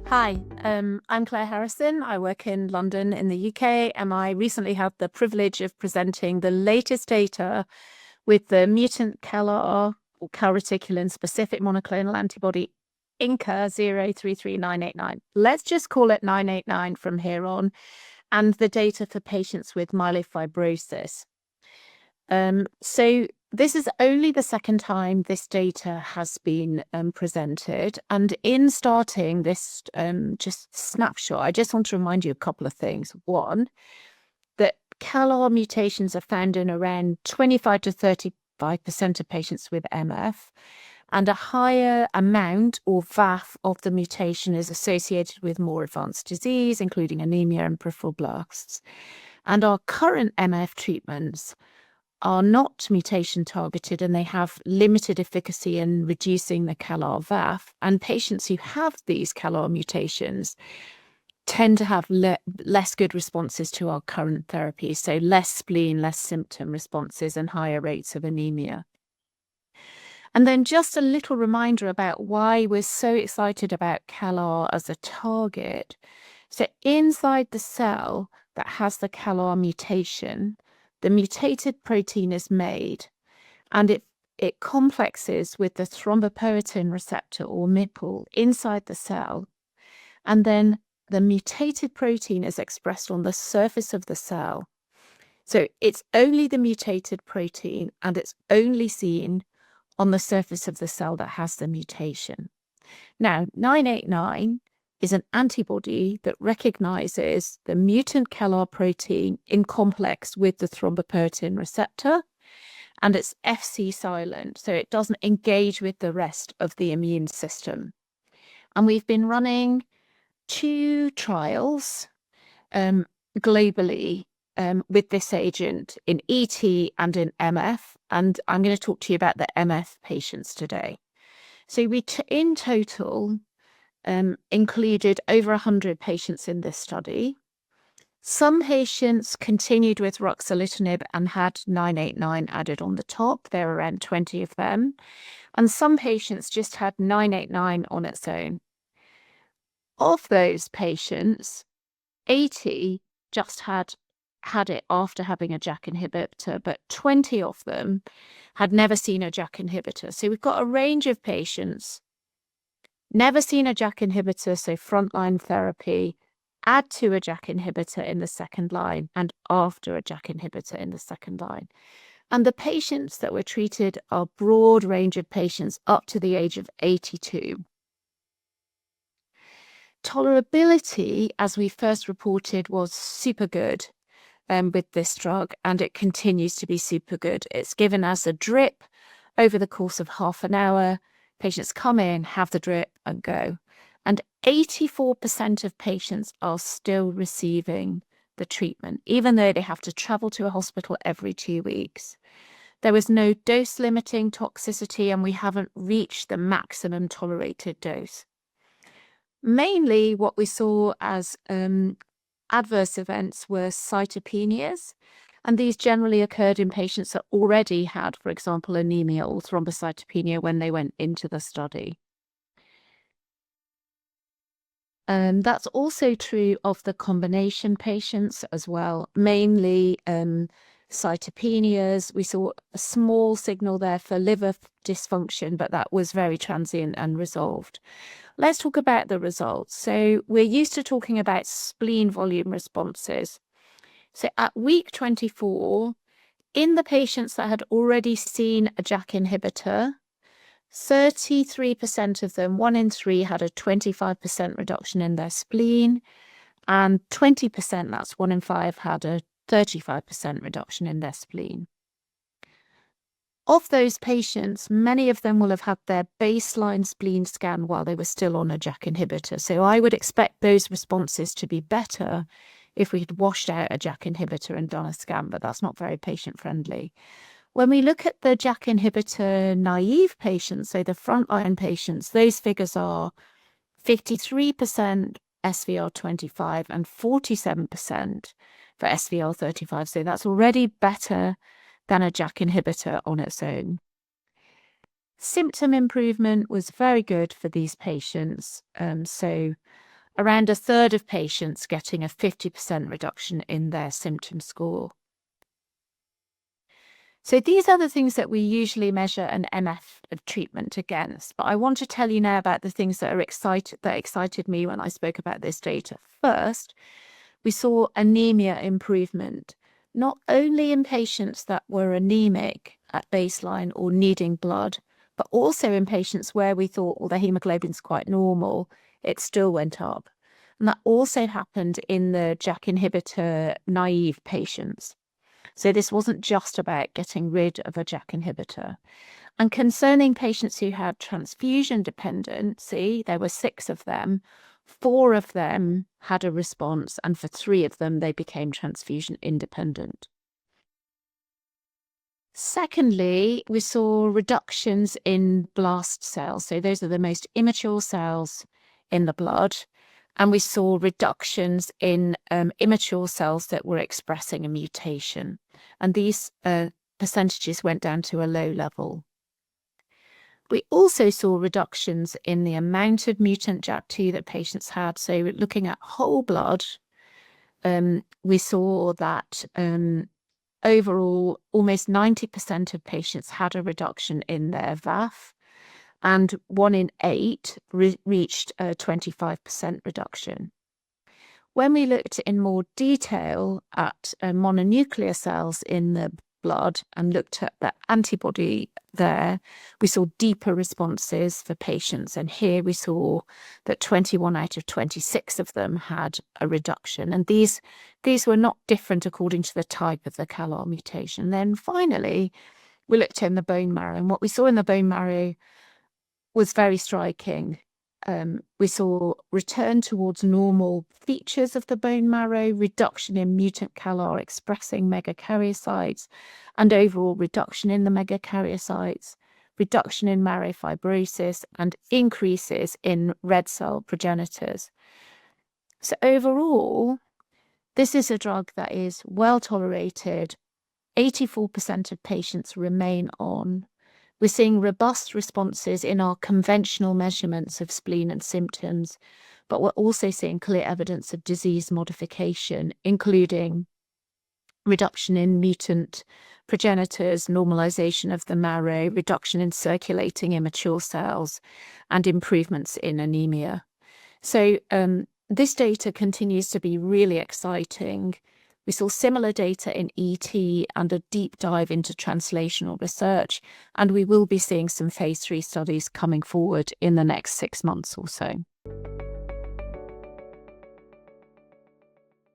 Hi, I'm Claire Harrison. I work in London in the UK, and I recently had the privilege of presenting the latest data with the mutant CALR or calreticulin specific monoclonal antibody INCA033989. Let's just call it 989 from here on, and the data for patients with myelofibrosis. So this is only the second time this data has been presented. And in starting this just snapshot, I just want to remind you a couple of things. One, that CALR mutations are found in around 25 to 35% of patients with MF, and a higher amount or VAF of the mutation is associated with more advanced disease, including anemia and peripheral blasts. And our current MF treatments are not mutation targeted, and they have limited efficacy in reducing the CALR VAF. And patients who have these CALR mutations tend to have less good responses to our current therapies, so less spleen, less symptom responses, and higher rates of anemia. And then just a little reminder about why we're so excited about CALR as a target. So inside the cell that has the CALR mutation, the mutated protein is made, and it complexes with the thrombopoietin receptor, or MPL, inside the cell. And then the mutated protein is expressed on the surface of the cell. So it's only the mutated protein, and it's only seen on the surface of the cell that has the mutation. Now, 989 is an antibody that recognizes the mutant CALR protein in complex with the thrombopoietin receptor, and it's Fc silent, so it doesn't engage with the rest of the immune system. And we've been running 2 trials globally with this agent in ET and in MF, and I'm going to talk to you about the MF patients today. So we in total included over 100 patients in this study. Some patients continued with ruxolitinib and had 989 added on the top. There were around 20 of them. And some patients just had 989 on its own. Of those patients, 80 just had it after having a JAK inhibitor, but 20 of them had never seen a JAK inhibitor. So we've got a range of patients, never seen a JAK inhibitor, so frontline therapy, add to a JAK inhibitor in the second line, and after a JAK inhibitor in the second line. And the patients that were treated are a broad range of patients up to the age of 82. Tolerability, as we first reported, was super good with this drug, and it continues to be super good. It's given as a drip over the course of half an hour. Patients come in, have the drip, and go. And 84% of patients are still receiving the treatment, even though they have to travel to a hospital every 2 weeks. There was no dose-limiting toxicity, and we haven't reached the maximum tolerated dose. Mainly what we saw as adverse events were cytopenias, and these generally occurred in patients that already had, for example, anemia or thrombocytopenia when they went into the study. That's also true of the combination patients as well, mainly cytopenias. We saw a small signal there for liver dysfunction, but that was very transient and resolved. Let's talk about the results. So we're used to talking about spleen volume responses. So at week 24, in the patients that had already seen a JAK inhibitor, 33% of them, 1 in 3, had a 25% reduction in their spleen, and 20%, that's 1 in 5, had a 35% reduction in their spleen. Of those patients, many of them will have had their baseline spleen scan while they were still on a JAK inhibitor. So I would expect those responses to be better if we had washed out a JAK inhibitor and done a scan, but that's not very patient-friendly. When we look at the JAK inhibitor naive patients, so the frontline patients, those figures are 53% SVR25 and 47% for SVR35. So that's already better than a JAK inhibitor on its own. Symptom improvement was very good for these patients. So around a third of patients getting a 50% reduction in their symptom score. So these are the things that we usually measure an MF treatment against. But I want to tell you now about the things that excited me when I spoke about this data. First, we saw anemia improvement, not only in patients that were anemic at baseline or needing blood, but also in patients where we thought, well, their hemoglobin's quite normal, it still went up. And that also happened in the JAK inhibitor naive patients. So this wasn't just about getting rid of a JAK inhibitor. And concerning patients who had transfusion dependency, there were 6 of them. 4 of them had a response, and for 3 of them, they became transfusion independent. Secondly, we saw reductions in blast cells. So those are the most immature cells in the blood. And we saw reductions in immature cells that were expressing a mutation. And these percentages went down to a low level. We also saw reductions in the amount of mutant JAK2 that patients had. So looking at whole blood, we saw that overall, almost 90% of patients had a reduction in their VAF, and 1 in 8 reached a 25% reduction. When we looked in more detail at mononuclear cells in the blood and looked at the antibody there, we saw deeper responses for patients. And here we saw that 21 out of 26 of them had a reduction. And these were not different according to the type of the CALR mutation. Then finally, we looked in the bone marrow. And what we saw in the bone marrow was very striking. We saw return towards normal features of the bone marrow, reduction in mutant CALR expressing megakaryocytes, and overall reduction in the megakaryocytes, reduction in marrow fibrosis, and increases in red cell progenitors. So overall, this is a drug that is well tolerated. 84% of patients remain on. We're seeing robust responses in our conventional measurements of spleen and symptoms, but we're also seeing clear evidence of disease modification, including reduction in mutant progenitors, normalization of the marrow, reduction in circulating immature cells, and improvements in anemia. So this data continues to be really exciting. We saw similar data in ET and a deep dive into translational research, and we will be seeing some phase 3 studies coming forward in the next 6 months or so.